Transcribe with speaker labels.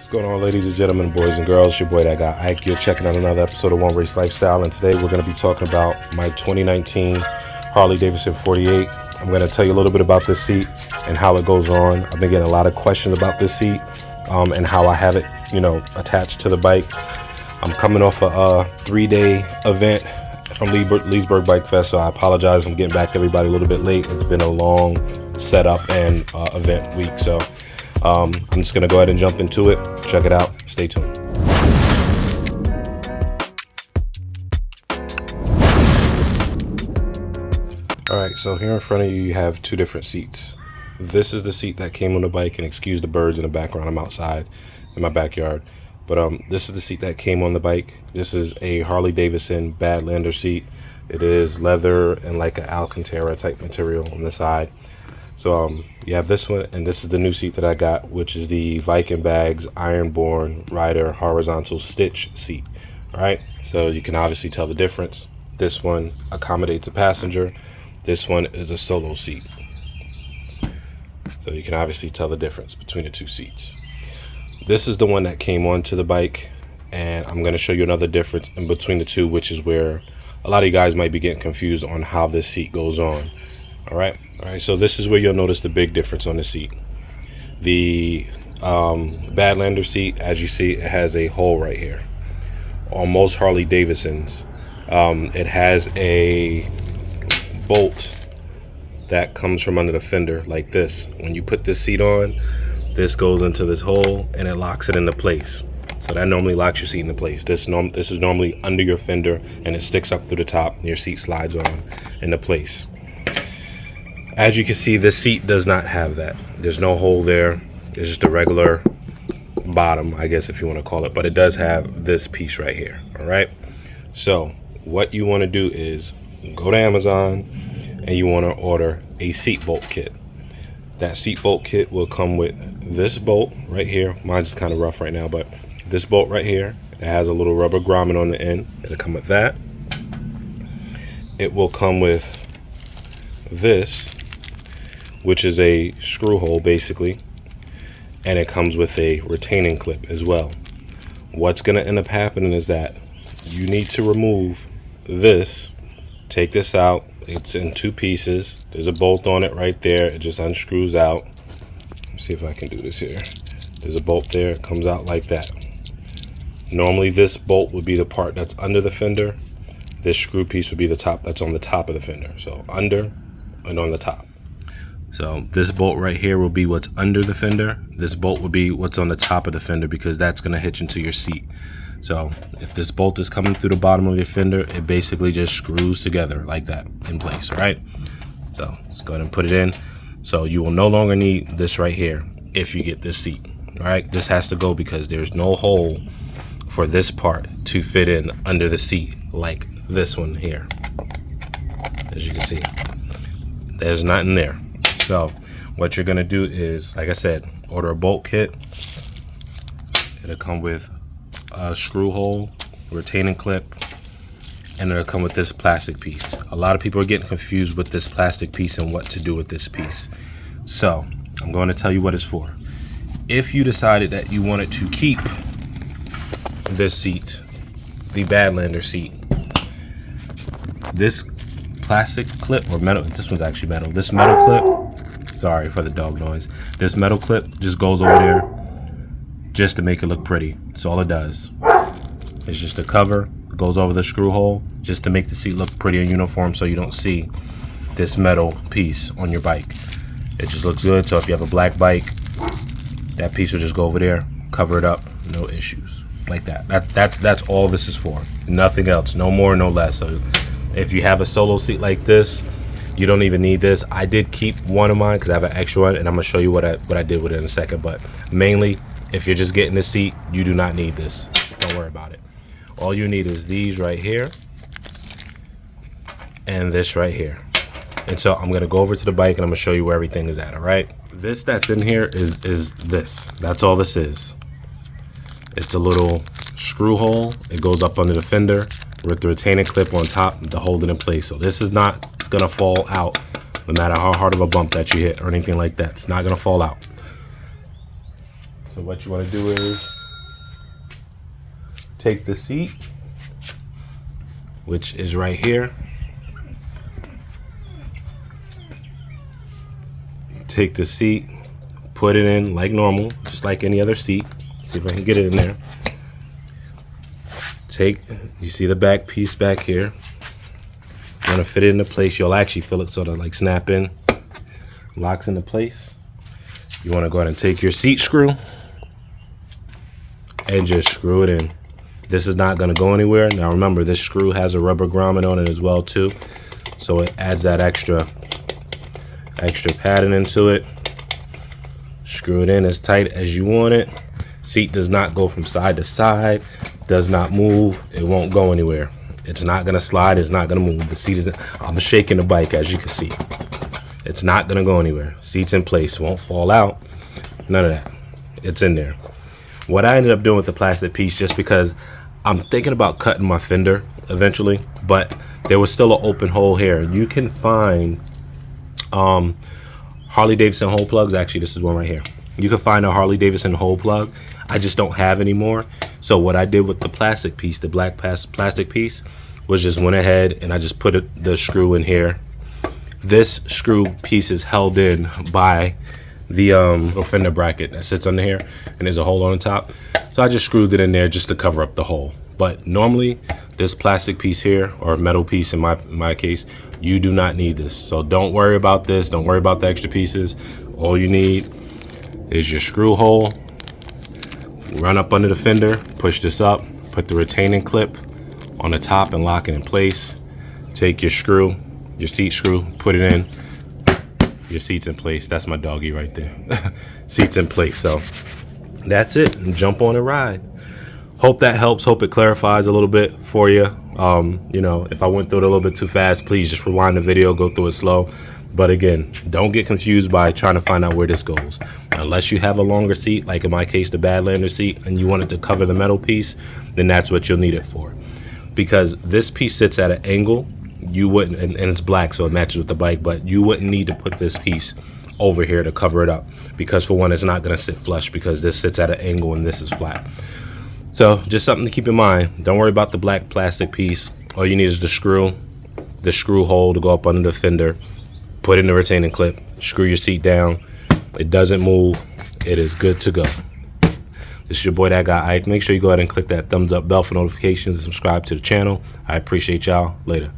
Speaker 1: What's going on, ladies and gentlemen, boys and girls? It's your boy, that guy Ike. You're checking out another episode of One Race Lifestyle, and today we're going to be talking about my 2019 Harley Davidson 48. I'm going to tell you a little bit about this seat and how it goes on. I've been getting a lot of questions about this seat and how I have it, attached to the bike. I'm coming off a 3-day event from Leesburg Bike Fest, so I apologize. I'm getting back to everybody a little bit late. It's been a long setup and event week, so I'm just going to go ahead and jump into it. Check it out. Stay tuned. Alright, so here in front of you, you have two different seats. This is the seat that came on the bike, and excuse the birds in the background. I'm outside in my backyard. But this is the seat that came on the bike. This is a Harley Davidson Badlander seat. It is leather and like an Alcantara type material on the side. So you have this one, and this is the new seat that I got, which is the Viking Bags Ironborn Rider Horizontal Stitch seat. All right, so you can obviously tell the difference. This one accommodates a passenger. This one is a solo seat. So you can obviously tell the difference between the two seats. This is the one that came onto the bike, and I'm going to show you another difference in between the two, which is where a lot of you guys might be getting confused on how this seat goes on. All right, so this is where you'll notice the big difference on the seat. The Badlander seat, as you see, it has a hole right here. On most Harley Davidsons, it has a bolt that comes from under the fender like this. When you put this seat on, this goes into this hole and it locks it into place. So that normally locks your seat into place. This is normally under your fender, and it sticks up through the top, and your seat slides on into place. As you can see, this seat does not have that. There's no hole there. There's just a regular bottom, I guess, if you want to call it. But it does have this piece right here. All right. So what you want to do is go to Amazon and you want to order a seat bolt kit. That seat bolt kit will come with this bolt right here. Mine's kind of rough right now, but this bolt right here, it has a little rubber grommet on the end. It'll come with that. It will come with this, which is a screw hole basically, and it comes with a retaining clip as well. What's going to end up happening is that you need to remove this. Take this out. It's in two pieces. There's a bolt on it right there. It just unscrews out. Let's see if I can do this here. There's a bolt there. It comes out like that. Normally this bolt would be the part that's under the fender. This screw piece would be the top that's on the top of the fender. So under and on the top. So this bolt right here will be what's under the fender. This bolt will be what's on the top of the fender, because that's going to hitch into your seat. So if this bolt is coming through the bottom of your fender, it basically just screws together like that in place. All right, so let's go ahead and put it in. So you will no longer need this right here if you get this seat. All right, this has to go because there's no hole for this part to fit in under the seat like this one here. As you can see, there's nothing there. So what you're gonna do is, like I said, order a bolt kit. It'll come with a screw hole, retaining clip, and it'll come with this plastic piece. A lot of people are getting confused with this plastic piece and what to do with this piece. So I'm going to tell you what it's for. If you decided that you wanted to keep this seat, the Badlander seat, this plastic clip, or metal, this one's actually metal, this metal clip, sorry for the dog noise, this metal clip just goes over there just to make it look pretty. That's all it does. It's just a cover. It goes over the screw hole just to make the seat look pretty and uniform, so you don't see this metal piece on your bike. It just looks good. So if you have a black bike, that piece will just go over there, cover it up, no issues like that. That's all this is for. Nothing else. No more, no less. So if you have a solo seat like this, you don't even need this. I did keep one of mine because I have an extra one, and I'm gonna show you what I did with it in a second. But mainly, if you're just getting this seat, you do not need this. Don't worry about it. All you need is these right here and this right here. And so I'm gonna go over to the bike and I'm gonna show you where everything is at. All right, this that's in here is this. That's all this is. It's a little screw hole. It goes up under the fender with the retaining clip on top to hold it in place. So this is not gonna fall out no matter how hard of a bump that you hit or anything like that. It's not gonna fall out. So what you want to do is take the seat, which is right here. Take the seat, put it in like normal, just like any other seat. See if I can get it in there. You see the back piece back here. You want to fit it into place. You'll actually feel it sort of like snap in, locks into place. You want to go ahead and take your seat screw and just screw it in. This is not going to go anywhere. Now remember, this screw has a rubber grommet on it as well too, so it adds that extra padding into it. Screw it in as tight as you want it. Seat does not go from side to side, does not move. It won't go anywhere. It's not gonna slide, it's not gonna move. The seat is, I'm shaking the bike as you can see. It's not gonna go anywhere. Seat's in place, won't fall out, none of that. It's in there. What I ended up doing with the plastic piece, just because I'm thinking about cutting my fender eventually, but there was still an open hole here. You can find Harley Davidson hole plugs. Actually, this is one right here. You can find a Harley Davidson hole plug. I just don't have anymore. So what I did with the plastic piece, the black plastic piece, was just went ahead and I just put the screw in here. This screw piece is held in by the little fender bracket that sits under here, and there's a hole on the top. So I just screwed it in there just to cover up the hole. But normally this plastic piece here, or metal piece in my case, you do not need this. So don't worry about this. Don't worry about the extra pieces. All you need is your screw hole. Run up under the fender, push this up, put the retaining clip on the top and lock it in place. Take your screw, your seat screw, put it in. Your seat's in place. That's my doggy right there. Seat's in place. So that's it. And jump on and ride. Hope that helps. Hope it clarifies a little bit for you. You know, if I went through it a little bit too fast, please just rewind the video, go through it slow. But again, don't get confused by trying to find out where this goes. Unless you have a longer seat, like in my case, the Badlander seat, and you want it to cover the metal piece, then that's what you'll need it for. Because this piece sits at an angle, you wouldn't, and it's black, so it matches with the bike, but you wouldn't need to put this piece over here to cover it up. Because for one, it's not gonna sit flush because this sits at an angle and this is flat. So just something to keep in mind. Don't worry about the black plastic piece. All you need is the screw hole to go up under the fender. Put in the retaining clip, screw your seat down. It doesn't move. It is good to go. This is your boy, That Guy Ike. Make sure you go ahead and click that thumbs up bell for notifications and subscribe to the channel. I appreciate y'all. Later.